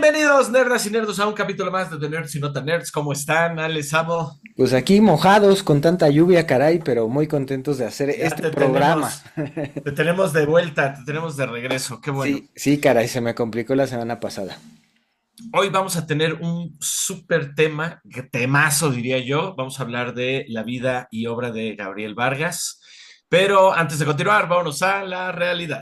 Bienvenidos, nerdas y nerdos, a un capítulo más de The Nerds y Nota Nerds. ¿Cómo están, Alex Amo? Pues aquí mojados con tanta lluvia, caray, pero muy contentos de hacer Ya este te programa. tenemos, te tenemos de vuelta, te tenemos de regreso. Qué bueno. Sí, sí, caray, se me complicó la semana pasada. Hoy vamos a tener un súper tema, temazo diría yo. Vamos a hablar de la vida y obra de Gabriel Vargas. Pero antes de continuar, vámonos a la realidad.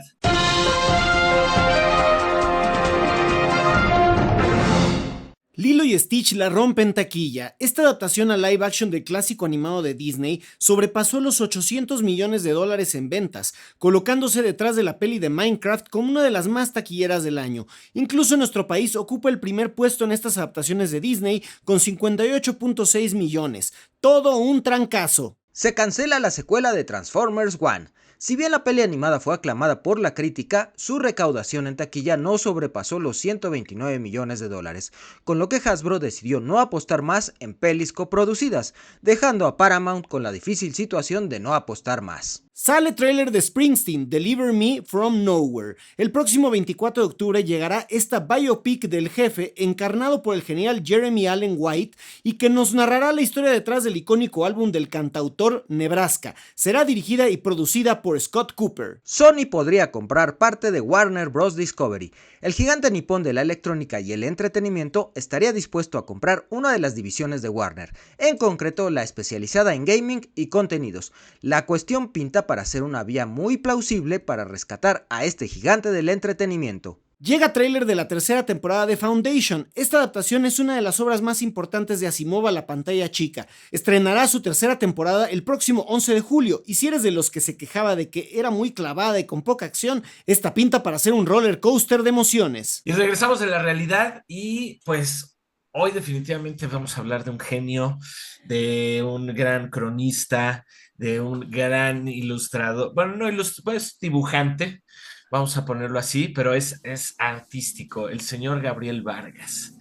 Lilo y Stitch la rompen taquilla. Esta adaptación a live action del clásico animado de Disney sobrepasó los 800 millones de dólares en ventas, colocándose detrás de la peli de Minecraft como una de las más taquilleras del año. Incluso en nuestro país ocupa el primer puesto en estas adaptaciones de Disney con 58.6 millones. Todo un trancazo. Se cancela la secuela de Transformers One. Si bien la peli animada fue aclamada por la crítica, su recaudación en taquilla no sobrepasó los 129 millones de dólares, con lo que Hasbro decidió no apostar más en pelis coproducidas, dejando a Paramount con la difícil situación de no apostar más. Sale tráiler de Springsteen, Deliver Me From Nowhere. El próximo 24 de octubre llegará esta biopic del jefe encarnado por el genial Jeremy Allen White y que nos narrará la historia detrás del icónico álbum del cantautor Nebraska. Será dirigida y producida por Scott Cooper. Sony podría comprar parte de Warner Bros. Discovery. El gigante nipón de la electrónica y el entretenimiento estaría dispuesto a comprar una de las divisiones de Warner, en concreto la especializada en gaming y contenidos. La cuestión pinta para ser una vía muy plausible para rescatar a este gigante del entretenimiento. Llega tráiler de la tercera temporada de Foundation. Esta adaptación es una de las obras más importantes de Asimov a la pantalla chica. Estrenará su tercera temporada el próximo 11 de julio, y si eres de los que se quejaba de que era muy clavada y con poca acción, esta pinta para ser un roller coaster de emociones. Y regresamos de la realidad y pues hoy definitivamente vamos a hablar de un genio, de un gran cronista, de un gran ilustrador, bueno, no ilustrador, pues dibujante, vamos a ponerlo así, pero es artístico, el señor Gabriel Vargas.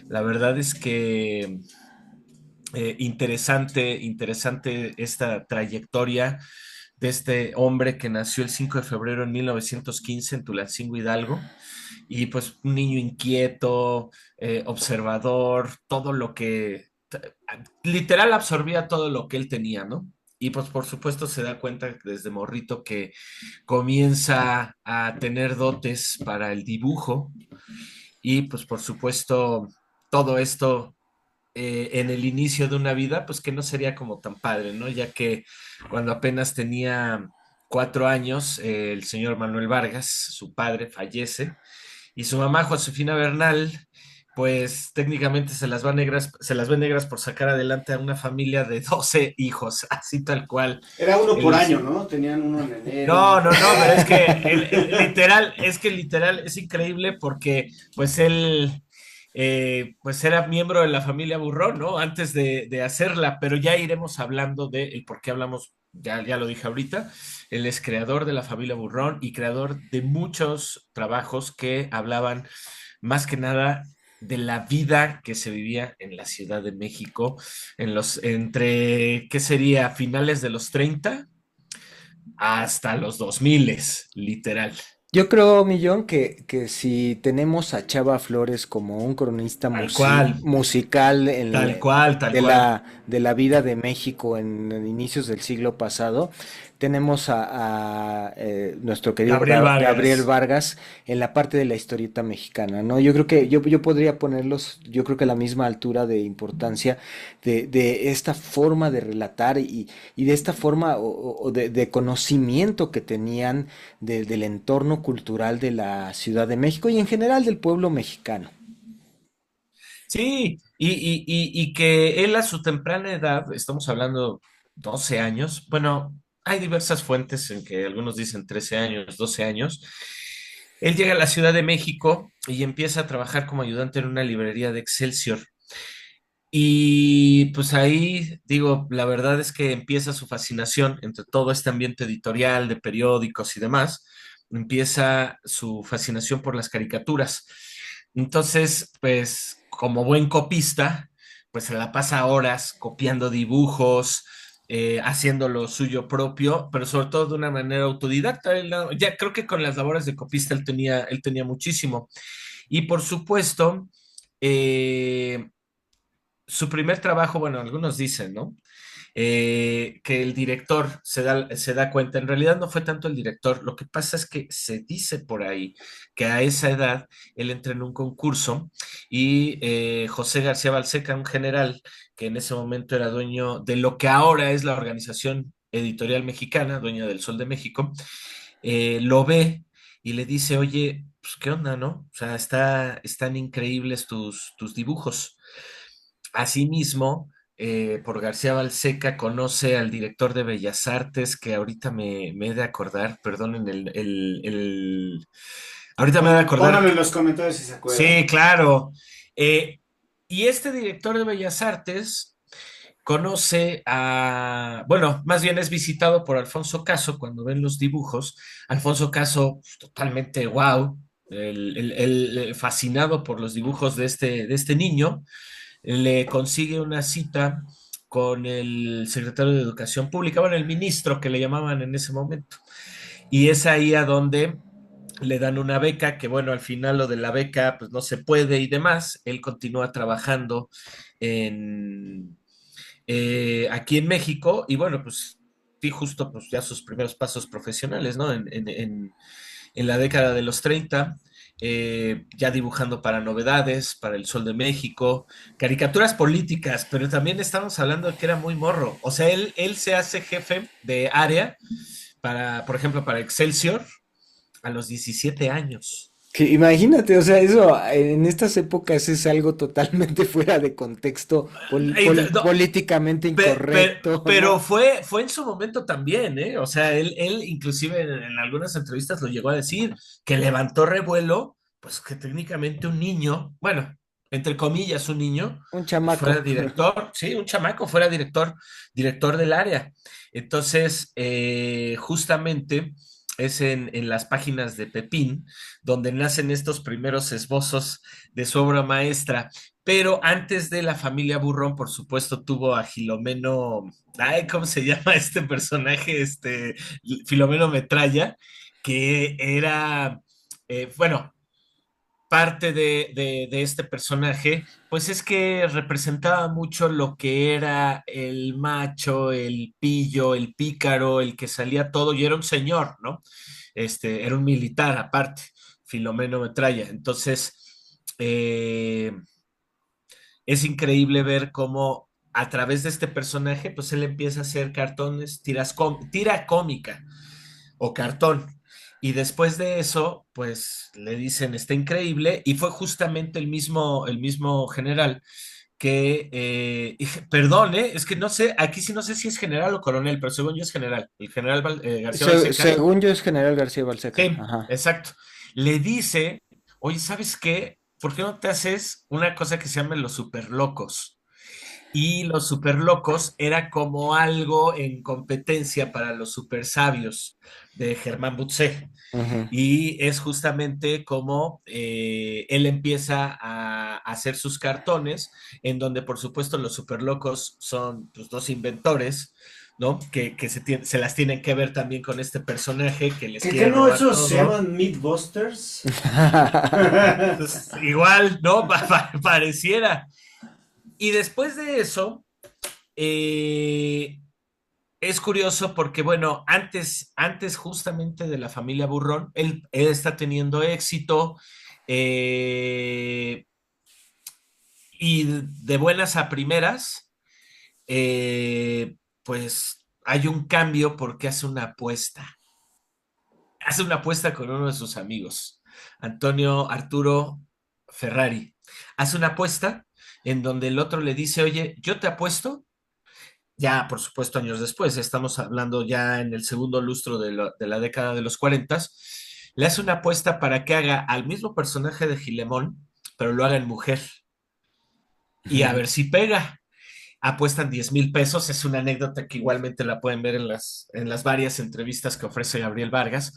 La verdad es que interesante esta trayectoria de este hombre que nació el 5 de febrero en 1915 en Tulancingo, Hidalgo, y pues un niño inquieto, observador, todo lo que, literal absorbía todo lo que él tenía, ¿no? Y pues por supuesto se da cuenta desde morrito que comienza a tener dotes para el dibujo y pues por supuesto todo esto en el inicio de una vida, pues que no sería como tan padre, ¿no? Ya que cuando apenas tenía 4 años, el señor Manuel Vargas, su padre, fallece y su mamá, Josefina Bernal, pues técnicamente se las ve negras por sacar adelante a una familia de 12 hijos, así tal cual. Era uno por El, año, ¿no? Tenían uno en enero. no, pero es que literal, es increíble porque pues él pues era miembro de la familia Burrón, ¿no? Antes de hacerla, pero ya iremos hablando de el por qué hablamos, ya lo dije ahorita, él es creador de la familia Burrón y creador de muchos trabajos que hablaban más que nada de la vida que se vivía en la Ciudad de México entre, ¿qué sería? Finales de los 30 hasta los 2000, literal. Yo creo, Millón, que si tenemos a Chava Flores como un cronista Tal cual, musical tal cual. de la vida de México en inicios del siglo pasado, tenemos nuestro querido Gabriel Gabriel Vargas. Vargas en la parte de la historieta mexicana, ¿no? Yo creo que yo podría ponerlos, yo creo que a la misma altura de importancia de esta forma de relatar y de esta forma o de conocimiento que tenían del entorno cultural de la Ciudad de México y en general del pueblo mexicano. Sí, y que él a su temprana edad, estamos hablando 12 años, bueno, hay diversas fuentes en que algunos dicen 13 años, 12 años. Él llega a la Ciudad de México y empieza a trabajar como ayudante en una librería de Excelsior. Y pues ahí, digo, la verdad es que empieza su fascinación entre todo este ambiente editorial de periódicos y demás, empieza su fascinación por las caricaturas. Entonces, pues como buen copista, pues se la pasa horas copiando dibujos, haciendo lo suyo propio, pero sobre todo de una manera autodidacta. Ya creo que con las labores de copista él tenía muchísimo. Y por supuesto, eh, su primer trabajo, bueno, algunos dicen, ¿no? Que el director se da cuenta, en realidad no fue tanto el director, lo que pasa es que se dice por ahí que a esa edad él entra en un concurso y José García Balseca, un general que en ese momento era dueño de lo que ahora es la Organización Editorial Mexicana, dueña del Sol de México, lo ve y le dice, oye, pues qué onda, ¿no? O sea, están increíbles tus dibujos. Asimismo, por García Balseca conoce al director de Bellas Artes, que ahorita me he de acordar, perdonen ahorita me he de acordar. Pónganlo en los comentarios si se acuerdan. Sí, claro. Eh, y este director de Bellas Artes conoce bueno, más bien es visitado por Alfonso Caso cuando ven los dibujos. Alfonso Caso, pues, totalmente wow, fascinado por los dibujos de este niño, le consigue una cita con el secretario de Educación Pública, bueno, el ministro que le llamaban en ese momento. Y es ahí a donde le dan una beca, que bueno, al final lo de la beca pues no se puede y demás. Él continúa trabajando en, aquí en México y bueno, pues sí, justo pues ya sus primeros pasos profesionales, ¿no? En la década de los 30, ya dibujando para Novedades, para El Sol de México, caricaturas políticas, pero también estamos hablando de que era muy morro. O sea, él se hace jefe de área para, por ejemplo, para Excelsior a los 17 años. Que imagínate, o sea, eso en estas épocas es algo totalmente fuera de contexto, No, políticamente incorrecto, pero ¿no? fue en su momento también, ¿eh? O sea, él inclusive en algunas entrevistas lo llegó a decir, que levantó revuelo, pues que técnicamente un niño, bueno, entre comillas, un niño, Un pues fuera chamaco. director, sí, un chamaco fuera director del área. Entonces, justamente es en las páginas de Pepín donde nacen estos primeros esbozos de su obra maestra. Pero antes de la familia Burrón, por supuesto, tuvo a Filomeno, ay, ¿cómo se llama este personaje? Filomeno Metralla, que era, bueno, parte de este personaje, pues es que representaba mucho lo que era el macho, el pillo, el pícaro, el que salía todo, y era un señor, ¿no? Era un militar aparte, Filomeno Metralla. Entonces, es increíble ver cómo a través de este personaje, pues él empieza a hacer cartones, tira cómica o cartón. Y después de eso, pues le dicen, está increíble. Y fue justamente el mismo general que, perdón, es que no sé, aquí sí no sé si es general o coronel, pero según yo es general. El general García Balseca. Según yo es General García Balseca. Sí, Ajá. exacto. Le dice, oye, ¿sabes qué? ¿Por qué no te haces una cosa que se llama los superlocos? Y los superlocos era como algo en competencia para los supersabios de Germán Butzé. Ujú. Y es justamente como él empieza a hacer sus cartones, en donde por supuesto los superlocos son pues, dos inventores, ¿no? Que se las tienen que ver también con este personaje que les ¿Que quiere no robar esos se todo. llaman Meatbusters? Pues, igual, ¿no? Pareciera. Y después de eso, eh, es curioso porque, bueno, antes justamente de la familia Burrón, él está teniendo éxito eh, y de buenas a primeras, pues hay un cambio porque hace una apuesta. Hace una apuesta con uno de sus amigos, Antonio Arturo Ferrari. Hace una apuesta en donde el otro le dice, oye, yo te apuesto ya por supuesto años después, estamos hablando ya en el segundo lustro de la década de los 40, le hace una apuesta para que haga al mismo personaje de Gilemón, pero lo haga en mujer, y a ver si pega. Apuestan 10,000 pesos, es una anécdota que igualmente la pueden ver en las varias entrevistas que ofrece Gabriel Vargas.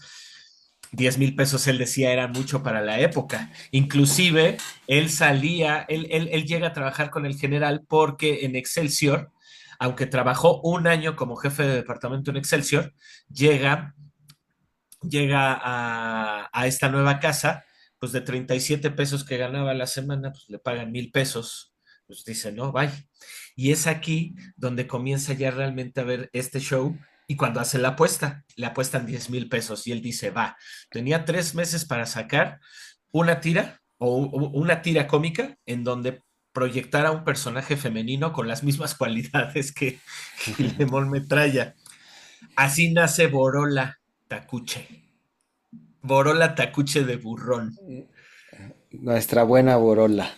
10,000 pesos, él decía, era mucho para la época. Inclusive, él llega a trabajar con el general porque en Excelsior, aunque trabajó un año como jefe de departamento en Excelsior, llega a esta nueva casa pues de 37 pesos que ganaba a la semana, pues le pagan 1,000 pesos. Pues dice, no, bye. Y es aquí donde comienza ya realmente a ver este show. Y cuando hace la apuesta, le apuestan 10,000 pesos y él dice, va, tenía 3 meses para sacar una tira o una tira cómica en donde proyectara un personaje femenino con las mismas cualidades que Filemón Metralla. Así nace Borola Tacuche. Borola Tacuche de Burrón. Nuestra buena Borola.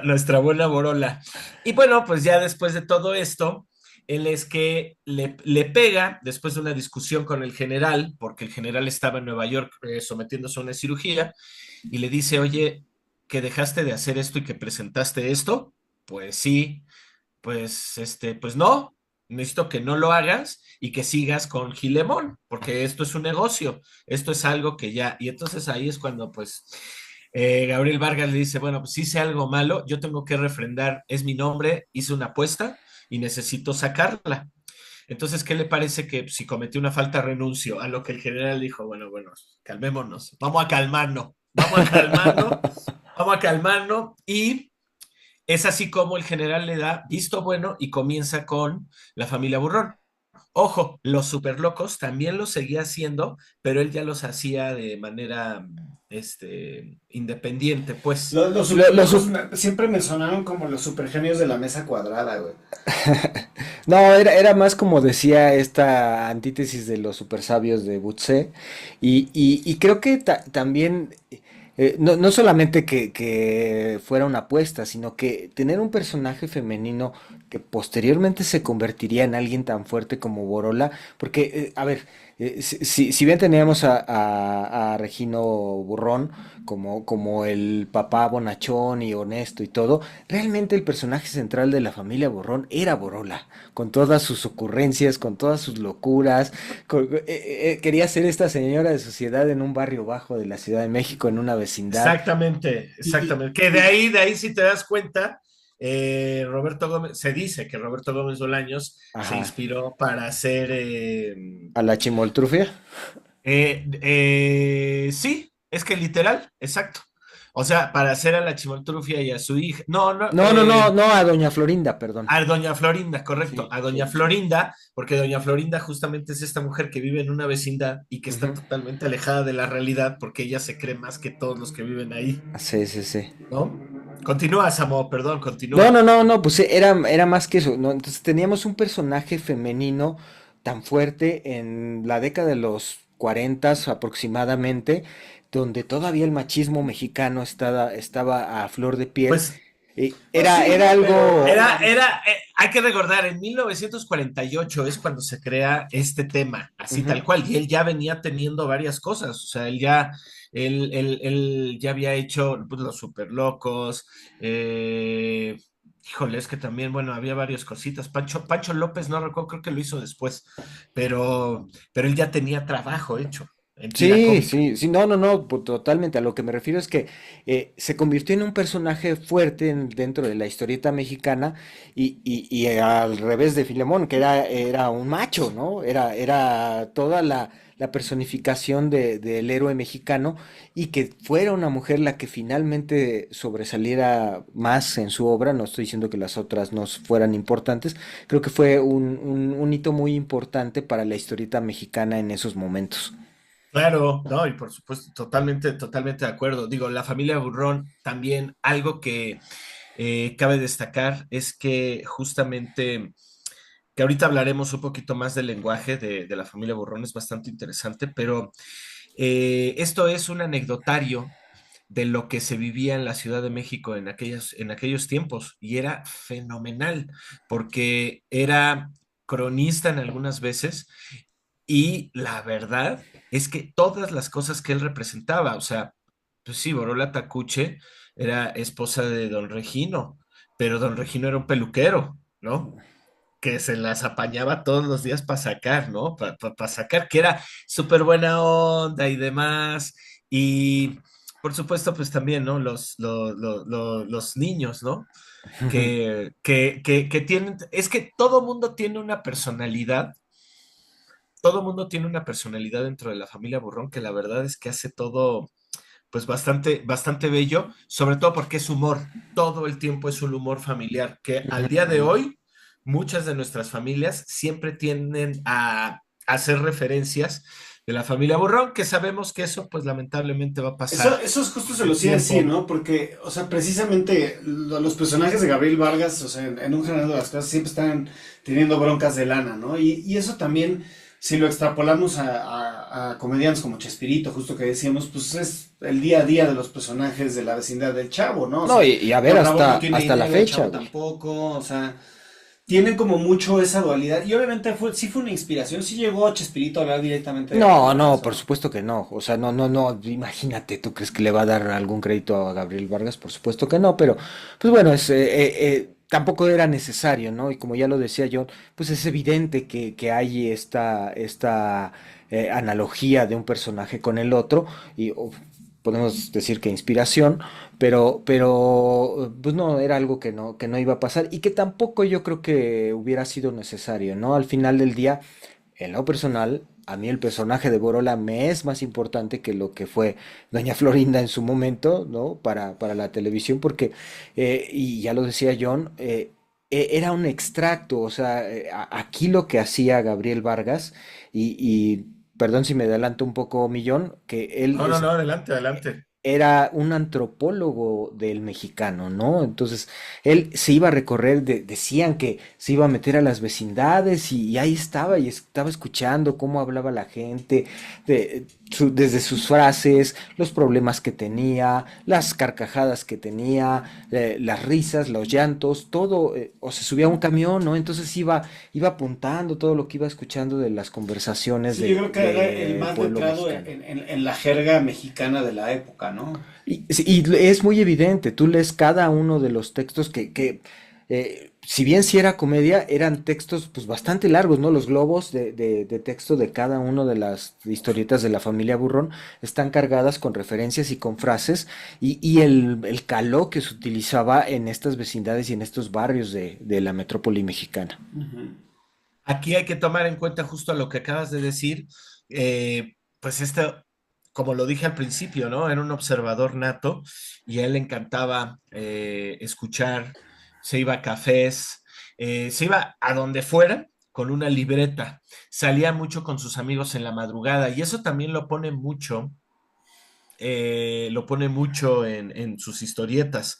Nuestra buena Borola. Y bueno, pues ya después de todo esto, él es que le pega, después de una discusión con el general, porque el general estaba en Nueva York sometiéndose a una cirugía, y le dice, oye, que dejaste de hacer esto y que presentaste esto. Pues sí, pues pues no, necesito que no lo hagas y que sigas con Gilemón, porque esto es un negocio, esto es algo que ya, y entonces ahí es cuando pues Gabriel Vargas le dice, bueno, pues hice algo malo, yo tengo que refrendar, es mi nombre, hice una apuesta y necesito sacarla. Entonces, ¿qué le parece que si cometió una falta renuncio? A lo que el general dijo, bueno, bueno, calmémonos, vamos a calmarnos, vamos a calmarnos y es así como el general le da visto bueno y comienza con la familia Burrón. Ojo, los superlocos también los seguía haciendo, pero él ya los hacía de manera independiente, pues. Los Lo- lo superlocos sup- siempre me sonaron como los supergenios de la mesa cuadrada, güey. No, era más como decía esta antítesis de los super sabios de Butze. Y creo que también, no solamente que fuera una apuesta, sino que tener un personaje femenino que posteriormente se convertiría en alguien tan fuerte como Borola, porque, a ver, si bien teníamos a Regino Burrón como el papá bonachón y honesto y todo, realmente el personaje central de la familia Burrón era Borola, con todas sus ocurrencias, con todas sus locuras. Quería ser esta señora de sociedad en un barrio bajo de la Ciudad de México, en una vecindad. Exactamente, Y, exactamente. Que de ahí si te das cuenta, Roberto Gómez, se dice que Roberto Gómez Bolaños se Ajá. inspiró para hacer, A la chimoltrufia. sí, es que literal, exacto. O sea, para hacer a la Chimoltrufia y a su hija, no, no, No, no, no, no, a Doña Florinda, perdón. a Doña Florinda, correcto, Sí, a Doña sí. Florinda, porque Doña Florinda justamente es esta mujer que vive en una vecindad y que está Ujú. totalmente alejada de la realidad porque ella se cree más que todos los que viven ahí, Sí, sí, sí. ¿no? Continúa, Samo, perdón, No, continúa. no, no, no, pues era más que eso, ¿no? Entonces teníamos un personaje femenino tan fuerte en la década de los 40 aproximadamente, donde todavía el machismo mexicano estaba a flor de piel. Pues pues Era sí, pero algo. hay que recordar, en 1948 es cuando se crea este tema, así Ujú. tal cual, y él ya venía teniendo varias cosas, o sea, él ya había hecho pues, Los Superlocos, híjole, es que también, bueno, había varias cositas, Pancho López, no recuerdo, creo que lo hizo después, pero él ya tenía trabajo hecho en tira Sí, cómica. sí, sí, no, no, no, totalmente. A lo que me refiero es que se convirtió en un personaje fuerte dentro de la historieta mexicana y al revés de Filemón, que era un macho, ¿no? Era toda la personificación del héroe mexicano y que fuera una mujer la que finalmente sobresaliera más en su obra. No estoy diciendo que las otras no fueran importantes, creo que fue un hito muy importante para la historieta mexicana en esos momentos. Claro, no, y por supuesto, totalmente, totalmente de acuerdo. Digo, la familia Burrón también, algo que cabe destacar es que justamente, que ahorita hablaremos un poquito más del lenguaje de la familia Burrón, es bastante interesante, pero esto es un anecdotario de lo que se vivía en la Ciudad de México en aquellos tiempos, y era fenomenal, porque era cronista en algunas veces y la verdad es que todas las cosas que él representaba, o sea, pues sí, Borola Tacuche era esposa de Don Regino, pero Don Regino era un peluquero, ¿no? Que se las apañaba todos los días para sacar, ¿no? Para sacar, que era súper buena onda y demás. Y por supuesto, pues también, ¿no? Los niños, ¿no? Que tienen, es que todo mundo tiene una personalidad, todo mundo tiene una personalidad dentro de la familia Burrón que la verdad es que hace todo, pues bastante, bastante bello, sobre todo porque es humor, todo el tiempo es un humor familiar, que al día de Ujú. hoy muchas de nuestras familias siempre tienden a hacer referencias de la familia Burrón, que sabemos que eso pues lamentablemente va a pasar Eso es justo se el los iba a decir, tiempo. ¿no? Porque, o sea, precisamente los personajes de Gabriel Vargas, o sea, en un general de las cosas siempre están teniendo broncas de lana, ¿no? Y eso también, si lo extrapolamos a comediantes como Chespirito, justo que decíamos, pues es el día a día de los personajes de la vecindad del Chavo, ¿no? O No, sea, y a ver, Don Ramón no hasta, tiene hasta la dinero, el fecha, Chavo güey. tampoco, o sea, tienen como mucho esa dualidad. Y obviamente sí fue una inspiración, sí llegó Chespirito a hablar directamente de Gabriel No, no, Vargas, por ¿no? supuesto que no. O sea, no, no, no. Imagínate, ¿tú crees que le va a dar algún crédito a Gabriel Vargas? Por supuesto que no, pero pues bueno, tampoco era necesario, ¿no? Y como ya lo decía yo, pues es evidente que hay esta analogía de un personaje con el otro y podemos decir que inspiración, pero pues no, era algo que no iba a pasar y que tampoco yo creo que hubiera sido necesario, ¿no? Al final del día. En lo personal, a mí el personaje de Borola me es más importante que lo que fue Doña Florinda en su momento, ¿no? Para la televisión, porque, y ya lo decía John, era un extracto, o sea, aquí lo que hacía Gabriel Vargas, perdón si me adelanto un poco, Millón, que él No, no, no, adelante, adelante. era un antropólogo del mexicano, ¿no? Entonces, él se iba a recorrer, decían que se iba a meter a las vecindades y ahí estaba, y estaba escuchando cómo hablaba la gente, desde sus frases, los problemas que tenía, las carcajadas que tenía, las risas, los llantos, todo, o se subía a un camión, ¿no? Entonces iba apuntando todo lo que iba escuchando de las conversaciones Sí, yo creo que era el del más pueblo letrado mexicano. en la jerga mexicana de la época, ¿no? Y, sí, y es muy evidente, tú lees cada uno de los textos si bien sí era comedia, eran textos pues bastante largos, ¿no? Los globos de texto de cada una de las historietas de la familia Burrón están cargadas con referencias y con frases y el caló que se utilizaba en estas vecindades y en estos barrios de la metrópoli mexicana. Ujú. Aquí hay que tomar en cuenta justo lo que acabas de decir, pues este, como lo dije al principio, ¿no? Era un observador nato y a él le encantaba escuchar, se iba a cafés, se iba a donde fuera con una libreta, salía mucho con sus amigos en la madrugada y eso también lo pone mucho en sus historietas,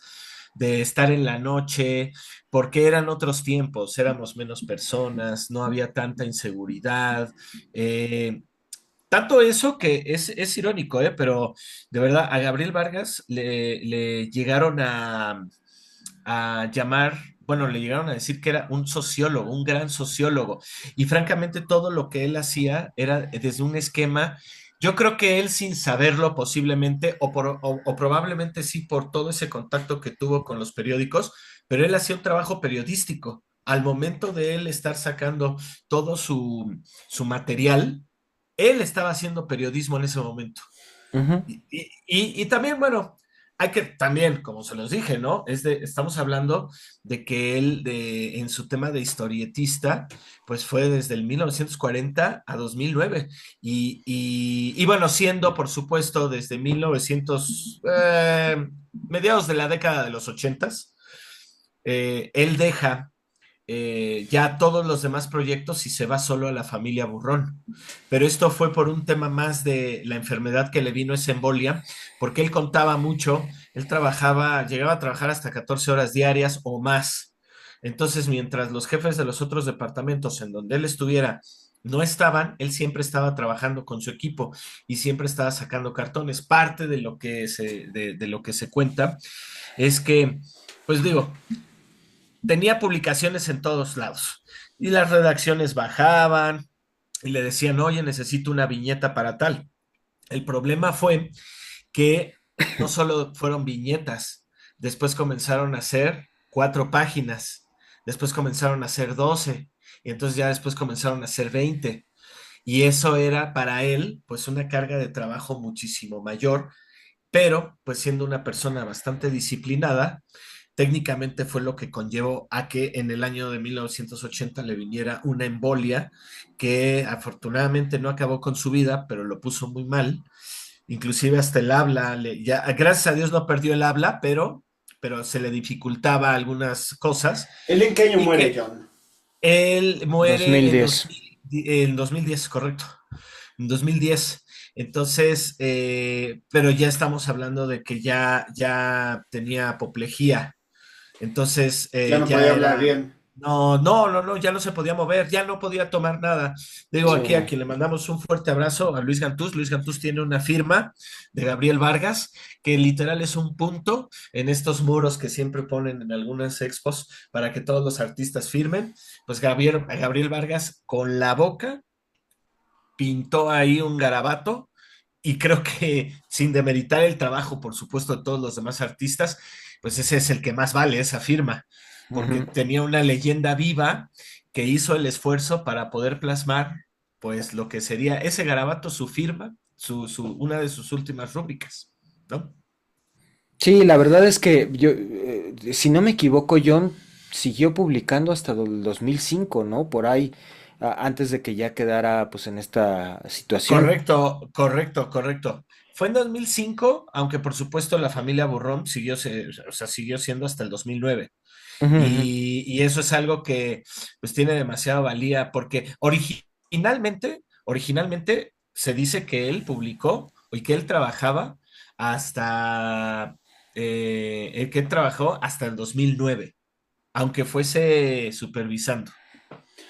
de estar en la noche, porque eran otros tiempos, éramos menos personas, no había tanta inseguridad. Tanto eso que es irónico, pero de verdad a Gabriel Vargas le llegaron a llamar, bueno, le llegaron a decir que era un sociólogo, un gran sociólogo, y francamente todo lo que él hacía era desde un esquema, yo creo que él sin saberlo posiblemente, o probablemente sí por todo ese contacto que tuvo con los periódicos, pero él hacía un trabajo periodístico. Al momento de él estar sacando todo su material, él estaba haciendo periodismo en ese momento. Ujú. Y también, bueno, hay que también, como se los dije, ¿no? Estamos hablando de que él, en su tema de historietista, pues fue desde el 1940 a 2009. Y bueno, siendo, por supuesto, desde 1900, mediados de la década de los 80, él deja ya todos los demás proyectos y se va solo a la familia Burrón. Pero esto fue por un tema más de la enfermedad que le vino esa embolia, porque él contaba mucho, él trabajaba, llegaba a trabajar hasta 14 horas diarias o más. Entonces, mientras los jefes de los otros departamentos en donde él estuviera no estaban, él siempre estaba trabajando con su equipo y siempre estaba sacando cartones. Parte de lo que se cuenta es que, pues digo, tenía publicaciones en todos lados y las redacciones bajaban y le decían, oye, necesito una viñeta para tal. El problema fue que no solo fueron viñetas, después comenzaron a hacer 4 páginas, después comenzaron a hacer 12 y entonces ya después comenzaron a hacer 20 y eso era para él pues una carga de trabajo muchísimo mayor, pero pues siendo una persona bastante disciplinada, técnicamente fue lo que conllevó a que en el año de 1980 le viniera una embolia que afortunadamente no acabó con su vida, pero lo puso muy mal. inclusive hasta el habla, ya, gracias a Dios no perdió el habla, pero se le dificultaba algunas cosas, ¿Él en qué año y muere, que John? él muere 2010. en 2010, correcto, en 2010. Entonces, pero ya estamos hablando de que ya tenía apoplejía. Entonces, Ya no ya podía hablar era, bien. no, ya no se podía mover, ya no podía tomar nada. Digo, Sí, aquí a quien le mandamos un fuerte abrazo, a Luis Gantús. Luis Gantús tiene una firma de Gabriel Vargas, que literal es un punto en estos muros que siempre ponen en algunas expos para que todos los artistas firmen. Pues Gabriel Vargas con la boca pintó ahí un garabato, y creo que sin demeritar el trabajo, por supuesto, de todos los demás artistas, pues ese es el que más vale, esa firma, porque ujú. tenía una leyenda viva que hizo el esfuerzo para poder plasmar, pues, lo que sería ese garabato, su firma, una de sus últimas rúbricas, ¿no? Sí, la verdad es que yo, si no me equivoco, John siguió publicando hasta el 2005, ¿no? Por ahí, antes de que ya quedara pues en esta situación. Correcto. Fue en 2005, aunque por supuesto la familia Burrón o sea, siguió siendo hasta el 2009. Ujú, ujú. Y eso es algo que pues tiene demasiada valía porque originalmente se dice que él publicó y que él trabajaba hasta, que él trabajó hasta el 2009, aunque fuese supervisando.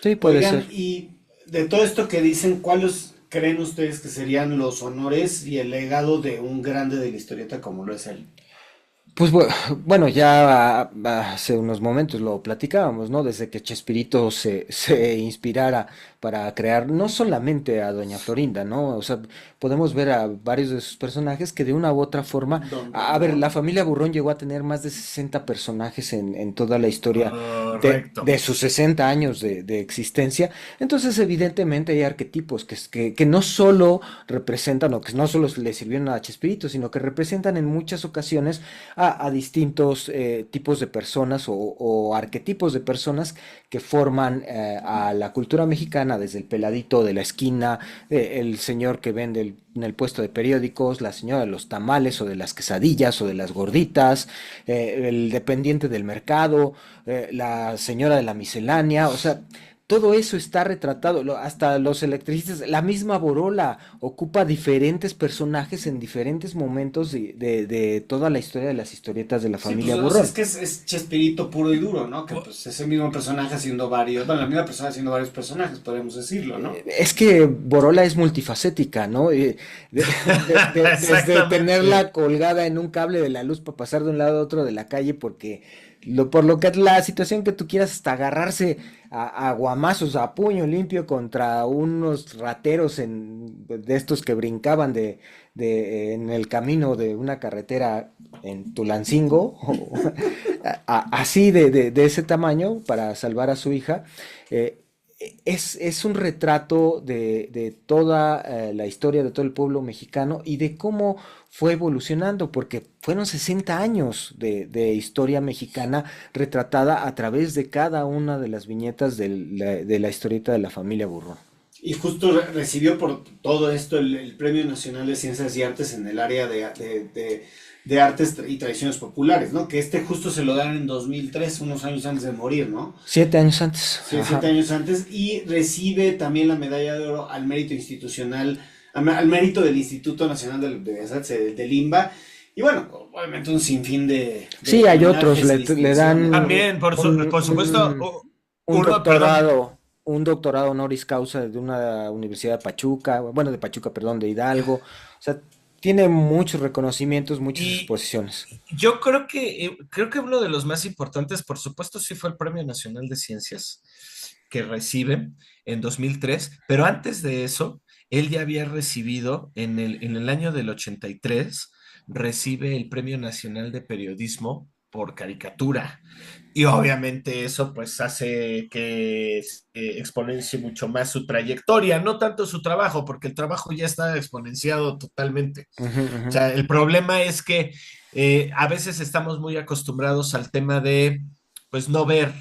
Sí, puede Oigan, ser. y de todo esto que dicen, ¿cuáles creen ustedes que serían los honores y el legado de un grande de la historieta como lo es él? Pues bueno, ya hace unos momentos lo platicábamos, ¿no? Desde que Chespirito se inspirara para crear no solamente a Doña Florinda, ¿no? O sea, podemos ver a varios de sus personajes que de una u otra forma, Don a ver, la Ramón. familia Burrón llegó a tener más de 60 personajes en toda la historia de Correcto. sus 60 años de existencia. Entonces, evidentemente hay arquetipos que no solo representan o que no solo le sirvieron a Chespirito, sino que representan en muchas ocasiones a distintos tipos de personas o arquetipos de personas que forman a la cultura mexicana, desde el peladito de la esquina, el señor que vende en el puesto de periódicos, la señora de los tamales o de las quesadillas o de las gorditas, el dependiente del mercado, la señora de la miscelánea, o sea, todo eso está retratado, hasta los electricistas, la misma Borola ocupa diferentes personajes en diferentes momentos de toda la historia de las historietas de la Sí, pues familia o sea, Burrón. es que es Chespirito puro y duro, ¿no? Que pues es el mismo personaje haciendo varios, bueno, la misma persona haciendo varios personajes, podríamos decirlo, ¿no? Es que Borola es multifacética, ¿no? Desde Exactamente. tenerla colgada en un cable de la luz para pasar de un lado a otro de la calle, porque por lo que la situación que tú quieras, hasta agarrarse a guamazos, a puño limpio contra unos rateros de estos que brincaban en el camino de una carretera en Tulancingo, así de ese tamaño para salvar a su hija. eh, es un retrato de toda la historia de todo el pueblo mexicano y de cómo fue evolucionando, porque fueron 60 años de historia mexicana retratada a través de cada una de las viñetas de la historieta de la familia Burrón. Y justo recibió por todo esto el Premio Nacional de Ciencias y Artes en el área de artes y tradiciones populares, ¿no? Que este justo se lo dan en 2003, unos años antes de morir, ¿no? 7 años antes. Sí, siete Ajá. años antes, y recibe también la medalla de oro al mérito institucional, al mérito del Instituto Nacional de Bellas Artes, del IMBA, y bueno, obviamente un sinfín Sí, de hay otros, homenajes y le dan distinciones, ¿no? También, por supuesto, un uno, perdón, un doctorado honoris causa de una universidad de Pachuca, bueno, de Pachuca, perdón, de Hidalgo. O sea, tiene muchos reconocimientos, muchas y exposiciones. yo creo que uno de los más importantes, por supuesto, sí fue el Premio Nacional de Ciencias que recibe en 2003, pero antes de eso, él ya había recibido en el año del 83, recibe el Premio Nacional de Periodismo por caricatura. Y obviamente eso pues hace que exponencie mucho más su trayectoria, no tanto su trabajo, porque el trabajo ya está exponenciado totalmente. Ujú, O ujú. sea, el problema es que a veces estamos muy acostumbrados al tema de, pues, no ver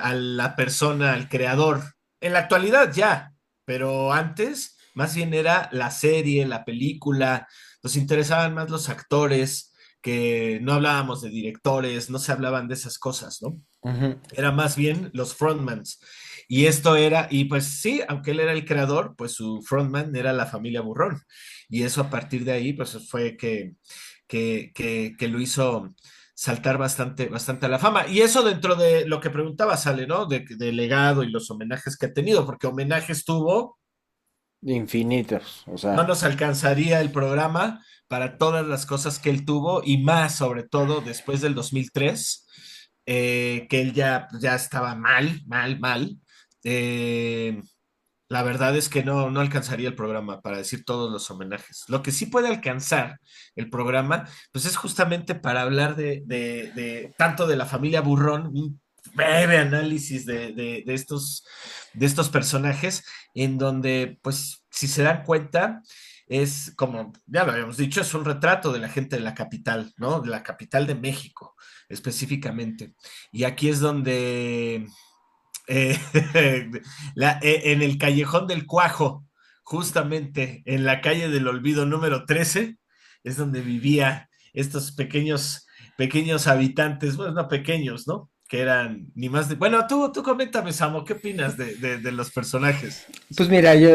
a la persona, al creador. En la actualidad ya, pero antes más bien era la serie, la película, nos interesaban más los actores, que no hablábamos de directores, no se hablaban de esas cosas, ¿no? Ujú. Era más bien los frontmans. Y esto era, y pues sí, aunque él era el creador, pues su frontman era la familia Burrón. Y eso a partir de ahí, pues fue que lo hizo saltar bastante, bastante a la fama. Y eso dentro de lo que preguntaba, sale, ¿no? De legado y los homenajes que ha tenido, porque homenajes tuvo, Infinitos, o no sea. nos alcanzaría el programa para todas las cosas que él tuvo y más sobre todo después del 2003, que él ya estaba mal, mal, mal. Eh, la verdad es que no alcanzaría el programa para decir todos los homenajes. Lo que sí puede alcanzar el programa, pues es justamente para hablar de tanto de la familia Burrón, un breve análisis de estos personajes, en donde, pues, si se dan cuenta, es como, ya lo habíamos dicho, es un retrato de la gente de la capital, ¿no? De la capital de México, específicamente. Y aquí es donde eh, en el Callejón del Cuajo, justamente en la calle del Olvido número 13, es donde vivía estos pequeños habitantes, bueno, no pequeños, ¿no? Que eran ni más de... Bueno, tú coméntame, Samo, ¿qué opinas de los personajes? Pues mira, yo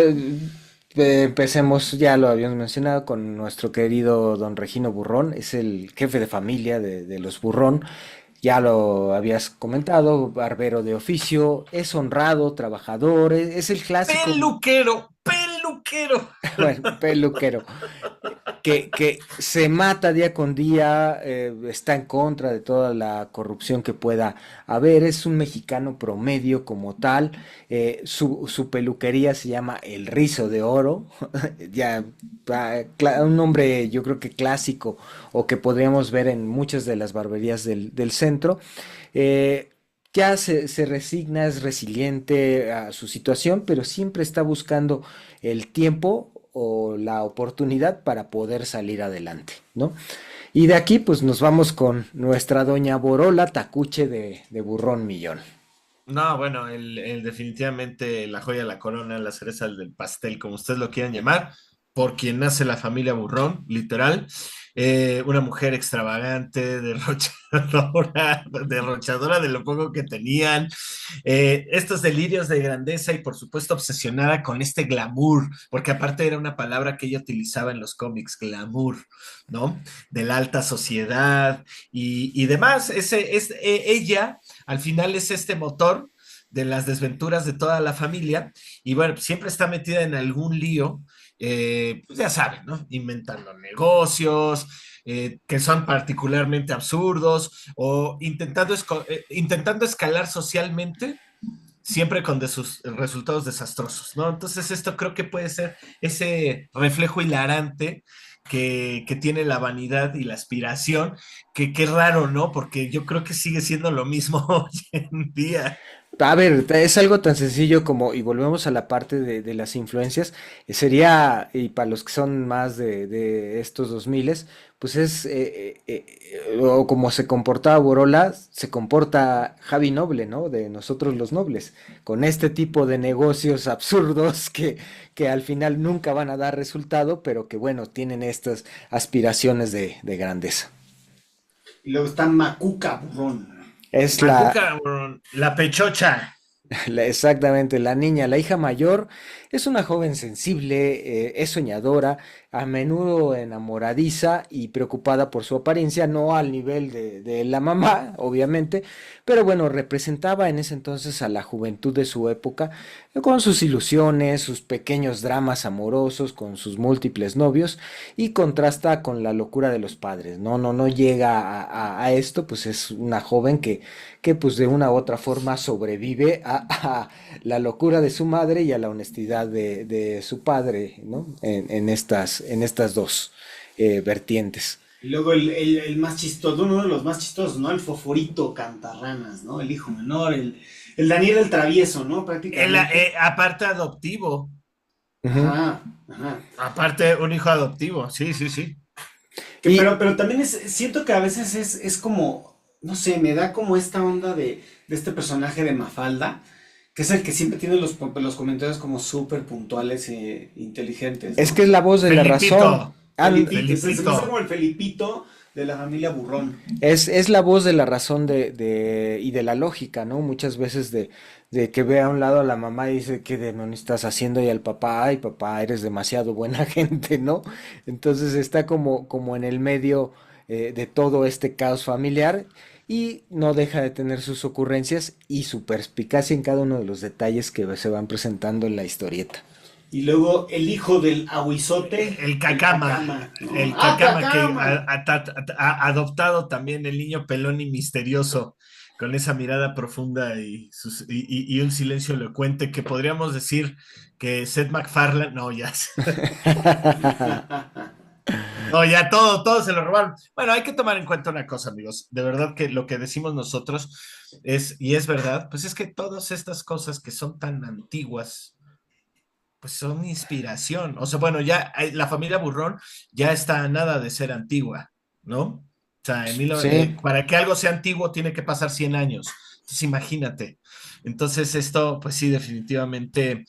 empecemos, ya lo habíamos mencionado, con nuestro querido don Regino Burrón, es el jefe de familia de los Burrón, ya lo habías comentado, barbero de oficio, es honrado, trabajador, es el clásico, Peluquero, peluquero. bueno, peluquero, que se mata día con día, está en contra de toda la corrupción que pueda haber, es un mexicano promedio como tal, su peluquería se llama El Rizo de Oro, ya un nombre yo creo que clásico o que podríamos ver en muchas de las barberías del centro. Eh, ya se resigna, es resiliente a su situación, pero siempre está buscando el tiempo o la oportunidad para poder salir adelante, ¿no? Y de aquí pues nos vamos con nuestra doña Borola Tacuche de Burrón Millón. No, bueno, definitivamente la joya de la corona, la cereza del pastel, como ustedes lo quieran llamar, por quien nace la familia Burrón, literal. Una mujer extravagante, derrochadora de lo poco que tenían. Estos delirios de grandeza y por supuesto obsesionada con este glamour, porque aparte era una palabra que ella utilizaba en los cómics, glamour, ¿no? De la alta sociedad y demás. Ella al final es este motor de las desventuras de toda la familia y bueno, siempre está metida en algún lío, pues ya saben, ¿no? Inventando negocios que son particularmente absurdos o intentando escalar socialmente siempre con de sus resultados desastrosos, ¿no? Entonces esto creo que puede ser ese reflejo hilarante que tiene la vanidad y la aspiración, que raro, ¿no? Porque yo creo que sigue siendo lo mismo hoy en día. A ver, es algo tan sencillo como, y volvemos a la parte de las influencias, sería, y para los que son más de estos 2000, pues es, o como se comportaba Borola, se comporta Javi Noble, ¿no? De nosotros los nobles, con este tipo de negocios absurdos que al final nunca van a dar resultado, pero que bueno, tienen estas aspiraciones de grandeza. Y luego está Macuca Burrón. Es Macuca, bro, la pechocha. exactamente, la niña, la hija mayor, es una joven sensible, es soñadora, a menudo enamoradiza y preocupada por su apariencia, no al nivel de la mamá, obviamente, pero bueno, representaba en ese entonces a la juventud de su época, con sus ilusiones, sus pequeños dramas amorosos, con sus múltiples novios, y contrasta con la locura de los padres, no llega a esto, pues es una joven que pues de una u otra forma sobrevive a la locura de su madre y a la honestidad de su padre, ¿no? En estas dos vertientes. Y luego el más chistoso, uno de los más chistosos, ¿no? El Foforito Cantarranas, ¿no? El hijo menor, el Daniel el Travieso, ¿no? Prácticamente. Aparte adoptivo, Ujú. Ajá, ajá. aparte un hijo adoptivo, sí, sí, sí. Y Pero también siento que a veces es como, no sé, me da como esta onda de este personaje de Mafalda, que es el que siempre tiene los comentarios como súper puntuales e inteligentes, Es ¿no? que es la voz de la razón. Felipito, Felipito, se me hace Felipito. como el Felipito de la familia Burrón. Es la voz de la razón y de la lógica, ¿no? Muchas veces de que ve a un lado a la mamá y dice, ¿qué demonios estás haciendo? Y al papá, ay papá, eres demasiado buena gente, ¿no? Entonces está como en el medio de todo este caos familiar y no deja de tener sus ocurrencias y su perspicacia en cada uno de los detalles que se van presentando en la historieta. Y luego el hijo del aguizote, El el Cacama, cacama, ¿no? el ¡Ah, Cacama que cacama! ha adoptado también el niño pelón y misterioso, con esa mirada profunda y un silencio elocuente que podríamos decir que Seth MacFarlane, no, ya, no, ya todo se lo robaron. Bueno, hay que tomar en cuenta una cosa, amigos. De verdad que lo que decimos nosotros y es verdad, pues es que todas estas cosas que son tan antiguas, pues son inspiración. O sea, bueno, ya la familia Burrón ya está a nada de ser antigua, ¿no? O sea, Sí, para que algo sea antiguo tiene que pasar 100 años. Entonces, imagínate. Entonces, esto, pues sí, definitivamente.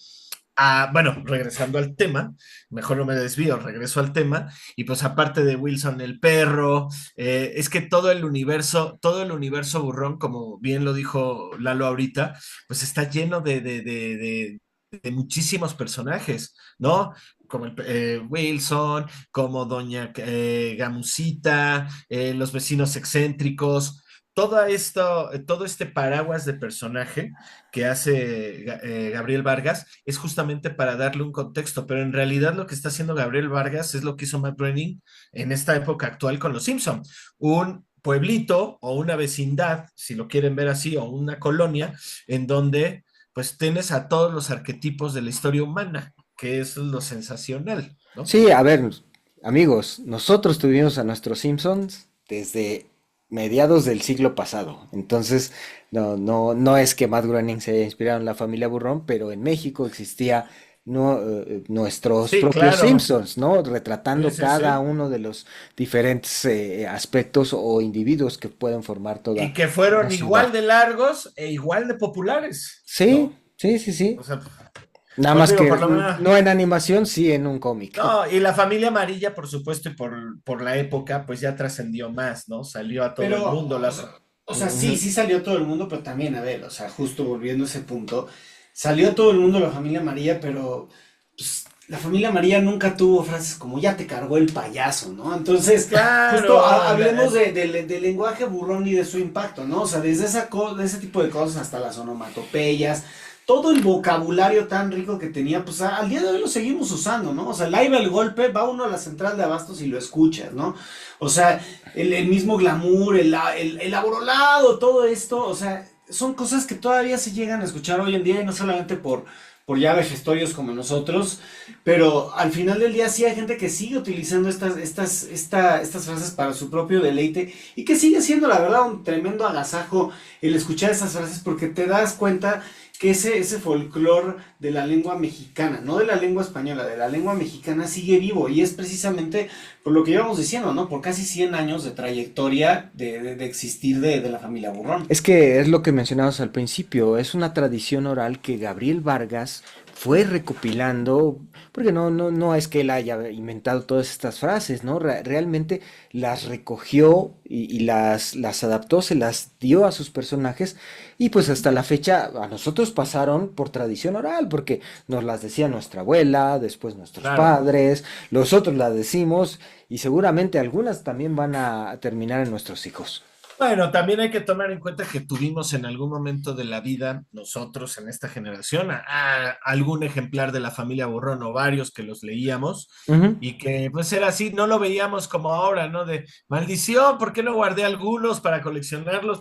Bueno, regresando al tema, mejor no me desvío, regreso al tema, y pues aparte de Wilson el perro, es que todo el universo burrón, como bien lo dijo Lalo ahorita, pues está lleno de muchísimos personajes, ¿no? Como Wilson, como Doña Gamusita, los vecinos excéntricos, todo este paraguas de personaje que hace Gabriel Vargas es justamente para darle un contexto, pero en realidad lo que está haciendo Gabriel Vargas es lo que hizo Matt Groening en esta época actual con Los Simpson, un pueblito o una vecindad, si lo quieren ver así, o una colonia en donde pues tienes a todos los arquetipos de la historia humana, que es lo sensacional, ¿no? sí, a ver, amigos, nosotros tuvimos a nuestros Simpsons desde mediados del siglo pasado. Entonces, no es que Matt Groening se haya inspirado en la familia Burrón, pero en México existía nuestros Sí, propios claro. Simpsons, ¿no? Sí, Retratando sí, cada sí. uno de los diferentes aspectos o individuos que pueden formar Y toda que una fueron igual ciudad. de largos e igual de populares, Sí, ¿no? sí, sí, O sí. sea, Nada pues más digo, que por lo menos. no en animación, sí en un cómic. No, y la familia amarilla, por supuesto, y por la época, pues ya trascendió más, ¿no? Salió a todo el Pero, mundo. o sea, sí, Ujú. sí salió todo el mundo, pero también, a ver, o sea, justo volviendo a ese punto, salió todo el mundo la familia María, pero pues, la familia María nunca tuvo frases como ya te cargó el payaso, ¿no? Entonces, justo Claro, hablemos de lenguaje burrón y de su impacto, ¿no? O sea, desde de ese tipo de cosas hasta las onomatopeyas, todo el vocabulario tan rico que tenía, pues al día de hoy lo seguimos usando, ¿no? O sea, live al golpe, va uno a la central de abastos y lo escuchas, ¿no? O sea, el mismo glamour, el aborolado, todo esto, o sea, son cosas que todavía se llegan a escuchar hoy en día y no solamente por ya vejestorios como nosotros, pero al final del día sí hay gente que sigue utilizando estas frases para su propio deleite y que sigue siendo la verdad un tremendo agasajo el escuchar esas frases porque te das cuenta que ese folclore de la lengua mexicana, no de la lengua española, de la lengua mexicana sigue vivo y es precisamente por lo que íbamos diciendo, ¿no? Por casi 100 años de trayectoria de existir de la familia Burrón. Es que es lo que mencionabas al principio, es una tradición oral que Gabriel Vargas fue recopilando, porque no es que él haya inventado todas estas frases, ¿no? Realmente las recogió y las adaptó, se las dio a sus personajes y pues hasta la fecha a nosotros pasaron por tradición oral, porque nos las decía nuestra abuela, después nuestros claro. padres, los otros las decimos y seguramente algunas también van a terminar en nuestros hijos. Bueno, también hay que tomar en cuenta que tuvimos en algún momento de la vida, nosotros en esta generación, algún ejemplar de la familia Borrón o varios que los leíamos Ujú. y que pues era así, no lo veíamos como ahora, ¿no? De maldición, ¿por qué no guardé algunos para coleccionarlos?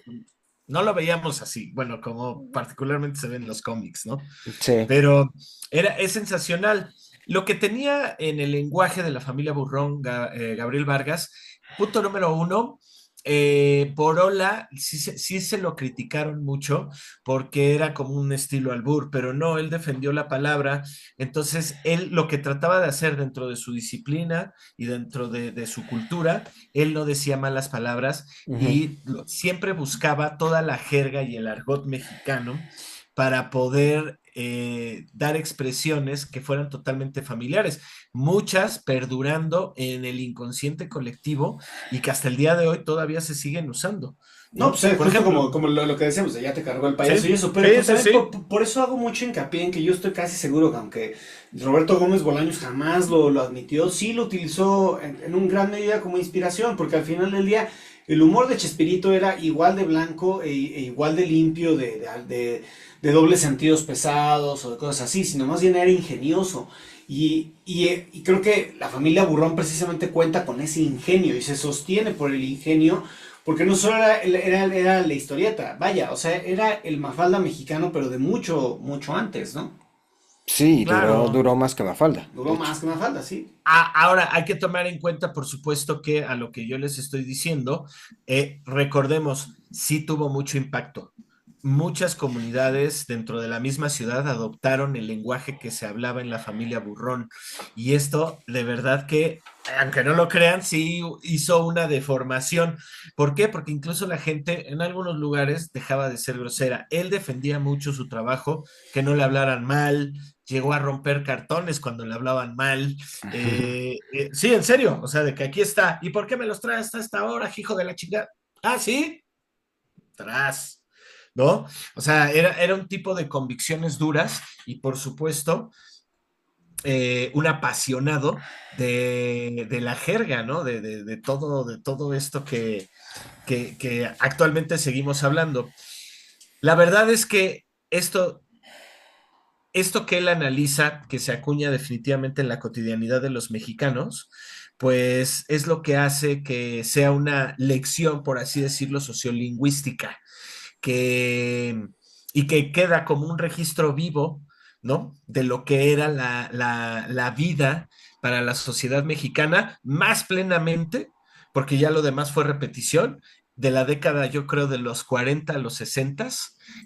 No lo veíamos así, bueno, como particularmente se ven en los cómics, ¿no? Sí. Pero es sensacional. Lo que tenía en el lenguaje de la familia Burrón, Gabriel Vargas, punto número uno, Borola sí se lo criticaron mucho porque era como un estilo albur, pero no, él defendió la palabra, entonces él lo que trataba de hacer dentro de su disciplina y dentro de su cultura, él no decía malas palabras Ujú. y siempre buscaba toda la jerga y el argot mexicano para poder dar expresiones que fueran totalmente familiares, muchas perdurando en el inconsciente colectivo y que hasta el día de hoy todavía se siguen usando, No, ¿no? pues Por justo ejemplo, como lo que decíamos, de ya te cargó el payaso y sí, eso, pero sí, pues sí, también sí. por eso hago mucho hincapié en que yo estoy casi seguro que aunque Roberto Gómez Bolaños jamás lo admitió, sí lo utilizó en un gran medida como inspiración, porque al final del día el humor de Chespirito era igual de blanco e igual de limpio de dobles sentidos pesados o de cosas así, sino más bien era ingenioso. Y creo que la familia Burrón precisamente cuenta con ese ingenio y se sostiene por el ingenio porque no solo era la historieta, vaya, o sea, era el Mafalda mexicano, pero de mucho, mucho antes, ¿no? Sí, Claro. duró más que Mafalda, Duró de hecho. más que Mafalda, sí. Ahora hay que tomar en cuenta, por supuesto, que a lo que yo les estoy diciendo, recordemos, sí tuvo mucho impacto. Muchas comunidades dentro de la misma ciudad adoptaron el lenguaje que se hablaba en la familia Burrón. Y esto, de verdad que, aunque no lo crean, sí hizo una deformación. ¿Por qué? Porque incluso la gente en algunos lugares dejaba de ser grosera. Él defendía mucho su trabajo, que no le hablaran mal, llegó a romper cartones cuando le hablaban mal. Sí, en serio, o sea, de que aquí está. ¿Y por qué me los traes hasta esta hora, hijo de la chingada? Ah, sí, tras, ¿no? O sea, era un tipo de convicciones duras y por supuesto un apasionado de la jerga, ¿no? De todo esto que actualmente seguimos hablando. La verdad es que esto que él analiza, que se acuña definitivamente en la cotidianidad de los mexicanos, pues es lo que hace que sea una lección, por así decirlo, sociolingüística, que, y que queda como un registro vivo, ¿no? De lo que era la vida para la sociedad mexicana, más plenamente, porque ya lo demás fue repetición, de la década, yo creo, de los 40 a los 60,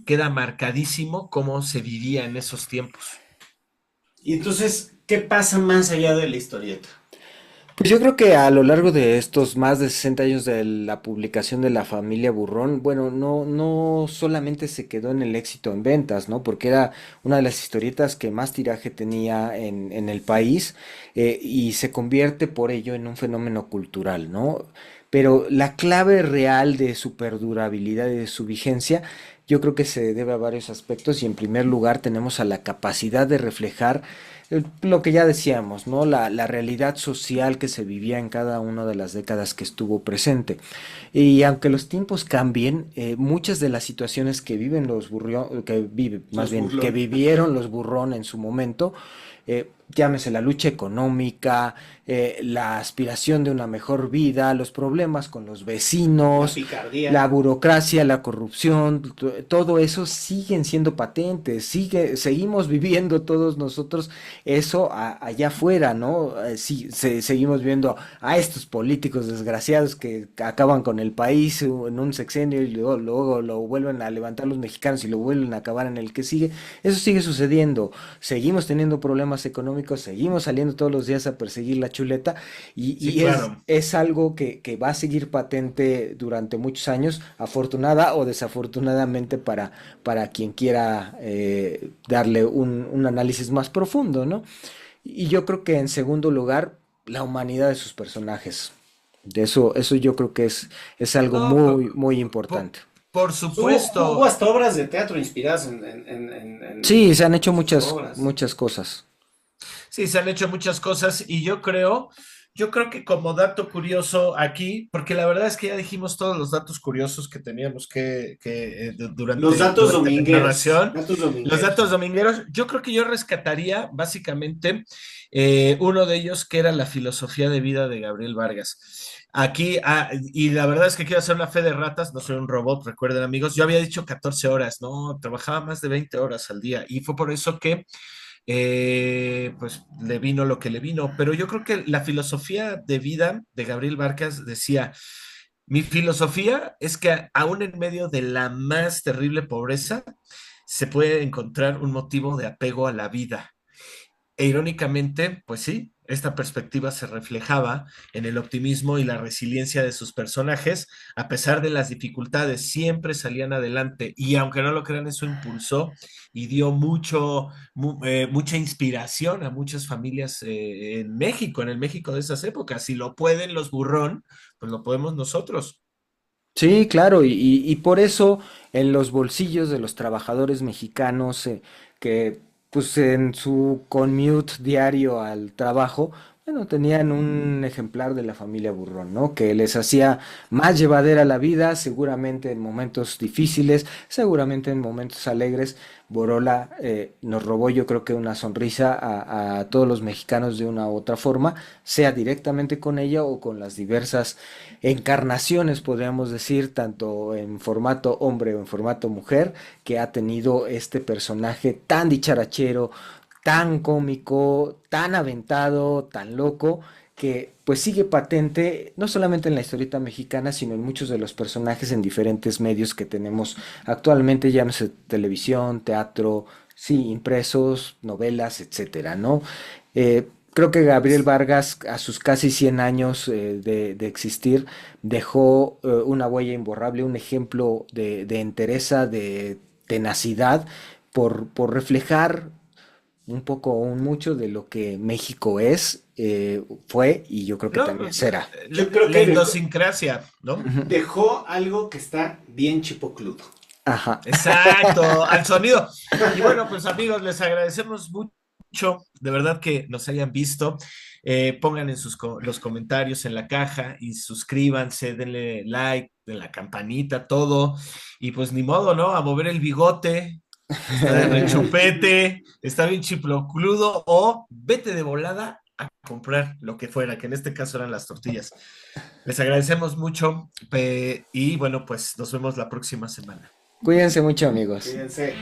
queda marcadísimo cómo se vivía en esos tiempos. Y entonces, ¿qué pasa más allá de la historieta? Pues yo creo que a lo largo de estos más de 60 años de la publicación de La Familia Burrón, bueno, no solamente se quedó en el éxito en ventas, ¿no? Porque era una de las historietas que más tiraje tenía en el país, y se convierte por ello en un fenómeno cultural, ¿no? Pero la clave real de su perdurabilidad y de su vigencia, yo creo que se debe a varios aspectos, y en primer lugar tenemos a la capacidad de reflejar lo que ya decíamos, ¿no? La realidad social que se vivía en cada una de las décadas que estuvo presente. Y aunque los tiempos cambien, muchas de las situaciones que viven los burrión, más Los bien, que burlón. vivieron los burrón en su momento, llámese la lucha económica, la aspiración de una mejor vida, los problemas con los La vecinos, picardía. la burocracia, la corrupción, todo eso siguen siendo patentes, seguimos viviendo todos nosotros eso allá afuera, ¿no? Sí, seguimos viendo a estos políticos desgraciados que acaban con el país en un sexenio y luego lo vuelven a levantar los mexicanos y lo vuelven a acabar en el que sigue. Eso sigue sucediendo. Seguimos teniendo problemas económicos, seguimos saliendo todos los días a perseguir la chuleta Sí, y claro. es algo que va a seguir patente durante muchos años, afortunada o desafortunadamente para quien quiera darle un análisis más profundo, ¿no? Y yo creo que en segundo lugar, la humanidad de sus personajes. Eso yo creo que es algo No, muy po- importante. por Hubo supuesto. hasta obras de teatro inspiradas Sí, se han hecho en sus muchas, obras. muchas cosas. Sí, se han hecho muchas cosas y yo creo que como dato curioso aquí, porque la verdad es que ya dijimos todos los datos curiosos que teníamos Los datos durante la domingueros. narración, Datos los domingueros. datos domingueros, yo creo que yo rescataría básicamente uno de ellos que era la filosofía de vida de Gabriel Vargas. Aquí, y la verdad es que quiero hacer una fe de ratas, no soy un robot, recuerden amigos, yo había dicho 14 horas, no, trabajaba más de 20 horas al día y fue por eso que pues le vino lo que le vino. Pero yo creo que la filosofía de vida de Gabriel Vargas decía, mi filosofía es que aún en medio de la más terrible pobreza, se puede encontrar un motivo de apego a la vida. E irónicamente, pues sí, esta perspectiva se reflejaba en el optimismo y la resiliencia de sus personajes, a pesar de las dificultades, siempre salían adelante y aunque no lo crean, eso impulsó y dio mucha inspiración a muchas familias en México, en el México de esas épocas. Si lo pueden los burrón, pues lo podemos nosotros. Sí, claro, y por eso en los bolsillos de los trabajadores mexicanos que pues en su commute diario al trabajo, bueno, tenían un ejemplar de la familia Burrón, ¿no? Que les hacía más llevadera la vida, seguramente en momentos difíciles, seguramente en momentos alegres. Borola nos robó yo creo que una sonrisa a todos los mexicanos de una u otra forma, sea directamente con ella o con las diversas encarnaciones, podríamos decir, tanto en formato hombre o en formato mujer, que ha tenido este personaje tan dicharachero, tan cómico, tan aventado, tan loco, que pues sigue patente no solamente en la historieta mexicana, sino en muchos de los personajes en diferentes medios que tenemos actualmente, ya no sé, televisión, teatro, sí, impresos, novelas, etcétera, ¿no? Creo que Gabriel Vargas, a sus casi 100 años de existir, dejó una huella imborrable, un ejemplo de entereza, de tenacidad, por reflejar un poco o un mucho de lo que México es, fue y yo creo que No, también será. Yo creo la que idiosincrasia, ¿no? Ujú. dejó algo que está bien chipocludo. Ajá. Exacto, al sonido. Y bueno, pues amigos, les agradecemos mucho, de verdad que nos hayan visto. Pongan en los comentarios en la caja y suscríbanse, denle like, de la campanita, todo. Y pues ni modo, ¿no? A mover el bigote, está de rechupete, está bien chiplocludo, o vete de volada a comprar lo que fuera, que en este caso eran las tortillas. Les agradecemos mucho y bueno, pues nos vemos la próxima semana. Cuídense mucho, amigos. Fíjense.